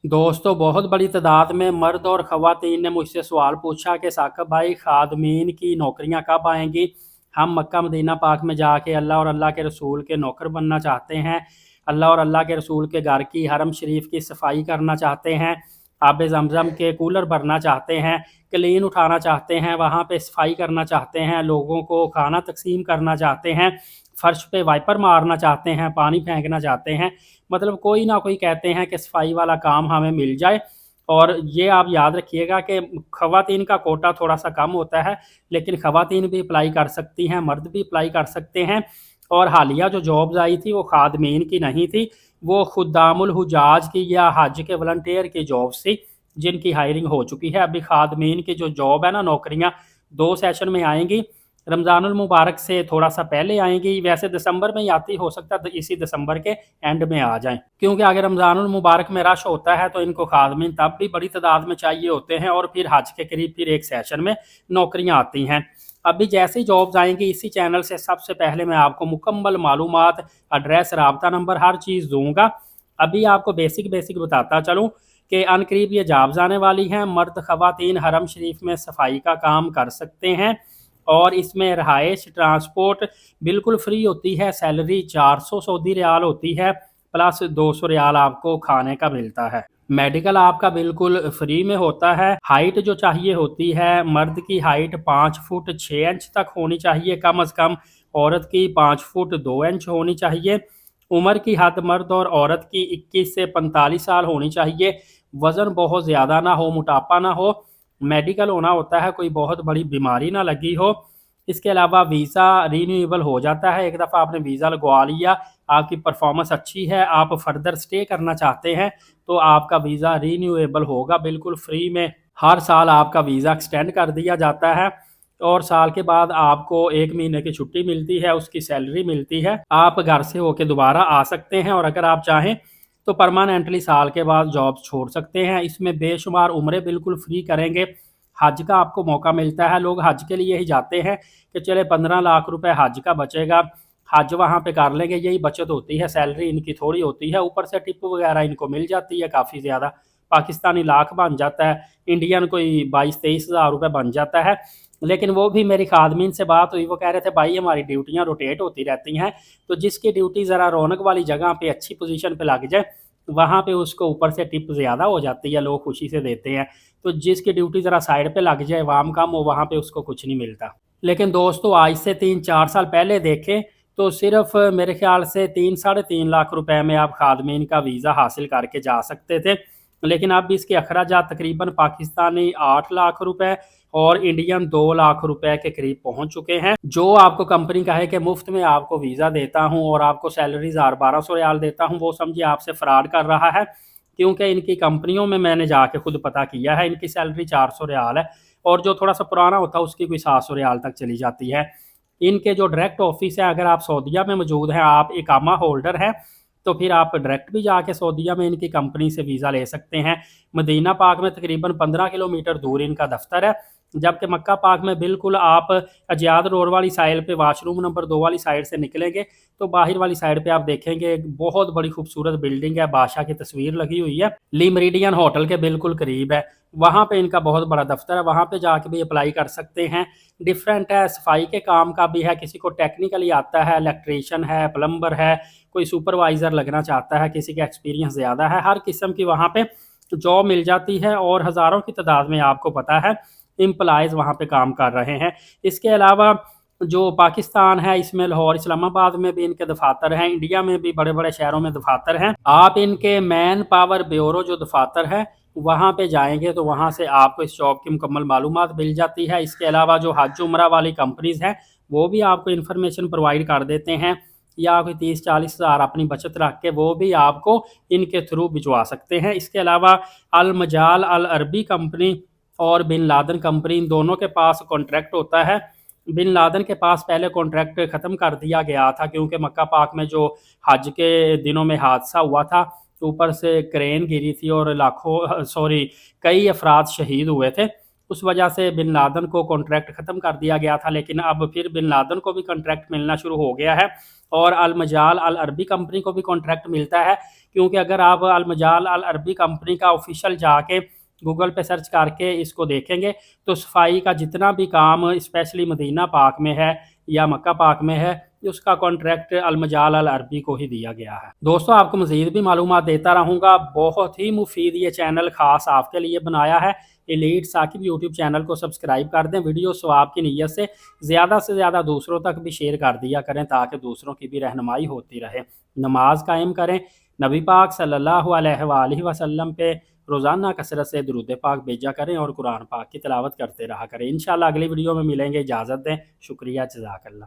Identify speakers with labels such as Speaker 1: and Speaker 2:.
Speaker 1: दोस्तों, बहुत बड़ी तादाद में मर्द और ख़वातीन ने मुझसे सवाल पूछा कि साकिब भाई, खादमीन की नौकरियां कब आएंगी। हम मक्का मदीना पाक में जाके अल्लाह और अल्लाह के रसूल के नौकर बनना चाहते हैं। अल्लाह और अल्लाह के रसूल के घर की हरम शरीफ की सफाई करना चाहते हैं। आब ज़मज़म के कूलर भरना चाहते हैं। क्लीन उठाना चाहते हैं। वहाँ पे सफाई करना चाहते हैं। लोगों को खाना तकसीम करना चाहते हैं। फर्श पे वाइपर मारना चाहते हैं। पानी फेंकना चाहते हैं। मतलब कोई ना कोई कहते हैं कि सफाई वाला काम हमें मिल जाए। और ये आप याद रखिएगा कि ख़वातीन का कोटा थोड़ा सा कम होता है, लेकिन ख़वातीन भी अप्लाई कर सकती हैं, मर्द भी अप्लाई कर सकते हैं। और हालिया जो जॉब्स आई थी वो खादमीन की नहीं थी, वो खुद्दामुल हुजाज की या हज के वॉलंटियर की जॉब्स थी, जिनकी हायरिंग हो चुकी है। अभी खादमीन की जो जॉब है ना, नौकरियां 2 सेशन में आएंगी। रमज़ानुल मुबारक से थोड़ा सा पहले आएंगी, वैसे दिसंबर में ही आती, हो सकता है तो इसी दिसंबर के एंड में आ जाएं, क्योंकि अगर रमज़ानुल मुबारक में रश होता है तो इनको खादमीन तब भी बड़ी तादाद में चाहिए होते हैं, और फिर हज के करीब फिर एक सेशन में नौकरियां आती हैं। अभी जैसे ही जॉब्स आएंगी, इसी चैनल से सबसे पहले मैं आपको मुकम्मल मालूमात, एड्रेस, राब्ता नंबर, हर चीज़ दूंगा। अभी आपको बेसिक बेसिक बताता चलूँ कि अनकरीब ये जॉब्स आने वाली हैं। मर्द ख़वातीन हरम शरीफ में सफाई का काम कर सकते हैं, और इसमें रहाइश, ट्रांसपोर्ट बिल्कुल फ्री होती है। सैलरी 400 सऊदी रियाल होती है, प्लस 200 रियाल आपको खाने का मिलता है। मेडिकल आपका बिल्कुल फ्री में होता है। हाइट जो चाहिए होती है, मर्द की हाइट 5 फुट 6 इंच तक होनी चाहिए कम अज़ कम। औरत की 5 फुट 2 इंच होनी चाहिए। उम्र की हद मर्द और औरत की 21 से 45 साल होनी चाहिए। वज़न बहुत ज़्यादा ना हो, मोटापा ना हो। मेडिकल होना होता है, कोई बहुत बड़ी बीमारी ना लगी हो। इसके अलावा वीज़ा रीन्यूएबल हो जाता है। एक दफ़ा आपने वीज़ा लगवा लिया, आपकी परफॉर्मेंस अच्छी है, आप फर्दर स्टे करना चाहते हैं, तो आपका वीज़ा रीन्यूएबल होगा बिल्कुल फ्री में। हर साल आपका वीज़ा एक्सटेंड कर दिया जाता है, और साल के बाद आपको 1 महीने की छुट्टी मिलती है, उसकी सैलरी मिलती है। आप घर से होके दोबारा आ सकते हैं, और अगर आप चाहें तो परमानेंटली साल के बाद जॉब छोड़ सकते हैं। इसमें बेशुमार उम्रें बिल्कुल फ्री करेंगे। हज का आपको मौका मिलता है। लोग हज के लिए ही जाते हैं कि चले 15 लाख रुपए हज का बचेगा, हज वहाँ पे कर लेंगे, यही बचत होती है। सैलरी इनकी थोड़ी होती है, ऊपर से टिप वगैरह इनको मिल जाती है काफ़ी ज़्यादा। पाकिस्तानी लाख बन जाता है, इंडियन कोई 22-23 हज़ार रुपये बन जाता है। लेकिन वो भी मेरी खादमीन से बात हुई, वो कह रहे थे भाई हमारी ड्यूटियाँ रोटेट होती रहती हैं, तो जिसकी ड्यूटी ज़रा रौनक वाली जगह पे अच्छी पोजीशन पे लग जाए, वहाँ पे उसको ऊपर से टिप ज़्यादा हो जाती है, लोग खुशी से देते हैं। तो जिसकी ड्यूटी ज़रा साइड पे लग जाए, वाम कम हो, वहाँ पे उसको कुछ नहीं मिलता। लेकिन दोस्तों, आज से 3-4 साल पहले देखें तो सिर्फ मेरे ख्याल से 3-3.5 लाख रुपए में आप खादमीन का वीज़ा हासिल करके जा सकते थे। लेकिन अब इसके अखराजात तकरीबन पाकिस्तानी 8 लाख रुपए और इंडियन 2 लाख रुपए के करीब पहुंच चुके हैं। जो आपको कंपनी का है कि मुफ्त में आपको वीज़ा देता हूं और आपको सैलरी 1200 रियाल देता हूं, वो समझिए आपसे फ्रॉड कर रहा है। क्योंकि इनकी कंपनियों में मैंने जाके खुद पता किया है, इनकी सैलरी 400 रियाल है, और जो थोड़ा सा पुराना होता है उसकी कोई 700 रियाल तक चली जाती है। इनके जो डायरेक्ट ऑफिस है, अगर आप सऊदीया में मौजूद हैं, आप इकामा होल्डर हैं, तो फिर आप डायरेक्ट भी जाके सऊदीया में इनकी कंपनी से वीज़ा ले सकते हैं। मदीना पाक में तकरीबन 15 किलोमीटर दूर इनका दफ्तर है, जबकि मक्का पाक में बिल्कुल आप अजियाद रोड वाली साइड पे वाशरूम नंबर 2 वाली साइड से निकलेंगे तो बाहर वाली साइड पे आप देखेंगे एक बहुत बड़ी खूबसूरत बिल्डिंग है, बादशाह की तस्वीर लगी हुई है, ली मेरिडियन होटल के बिल्कुल करीब है। वहाँ पे इनका बहुत बड़ा दफ्तर है, वहाँ पे जाके भी अप्लाई कर सकते हैं। डिफरेंट है, सफाई के काम का भी है, किसी को टेक्निकली आता है, इलेक्ट्रीशियन है, प्लम्बर है, कोई सुपरवाइज़र लगना चाहता है, किसी का एक्सपीरियंस ज़्यादा है, हर किस्म की वहाँ पे जॉब मिल जाती है। और हज़ारों की तादाद में आपको पता है एम्प्लॉयज़ वहाँ पे काम कर रहे हैं। इसके अलावा जो पाकिस्तान है, इसमें लाहौर, इस्लामाबाद में भी इनके दफातर हैं, इंडिया में भी बड़े बड़े शहरों में दफातर हैं। आप इनके मैन पावर ब्यूरो जो दफातर है वहाँ पे जाएंगे तो वहाँ से आपको इस जॉब की मुकम्मल मालूमात मिल जाती है। इसके अलावा जो हज उम्रा वाली कंपनीज़ हैं वो भी आपको इन्फॉर्मेशन प्रोवाइड कर देते हैं, या कोई 30-40 हज़ार अपनी बचत रख के वो भी आपको इनके थ्रू भिजवा सकते हैं। इसके अलावा अल मजाल अल अरबी कंपनी और बिन लादन कंपनी, इन दोनों के पास कॉन्ट्रैक्ट होता है। बिन लादन के पास पहले कॉन्ट्रैक्ट ख़त्म कर दिया गया था, क्योंकि मक्का पाक में जो हज के दिनों में हादसा हुआ था, ऊपर से क्रेन गिरी थी और कई अफराद शहीद हुए थे। उस वजह से बिन लादन को कॉन्ट्रैक्ट ख़त्म कर दिया गया था, लेकिन अब फिर बिन लादन को भी कॉन्ट्रैक्ट मिलना शुरू हो गया है और अल मजाल अल अरबी कंपनी को भी कॉन्ट्रैक्ट मिलता है। क्योंकि अगर आप अल मजाल अल अरबी कंपनी का ऑफिशियल जाके गूगल पे सर्च करके इसको देखेंगे तो सफाई का जितना भी काम स्पेशली मदीना पाक में है या मक्का पाक में है, उसका कॉन्ट्रैक्ट अल मजाल अल अरबी को ही दिया गया है। दोस्तों, आपको मज़ीद भी मालूमात देता रहूँगा, बहुत ही मुफीद ये चैनल ख़ास आपके लिए बनाया है। एलीट साकिब यूट्यूब चैनल को सब्सक्राइब कर दें, वीडियो सवाब की नीयत से ज़्यादा दूसरों तक भी शेयर कर दिया करें ताकि दूसरों की भी रहनुमाई होती रहे। नमाज कायम करें, नबी पाक सल्लल्लाहु अलैहि वसल्लम पे रोज़ाना कसरत से दुरूद पाक भेजा करें और कुरान पाक की तिलावत करते रहा करें। इंशाल्लाह अगली वीडियो में मिलेंगे, इजाज़त दें। शुक्रिया, जज़ाकल्लाह।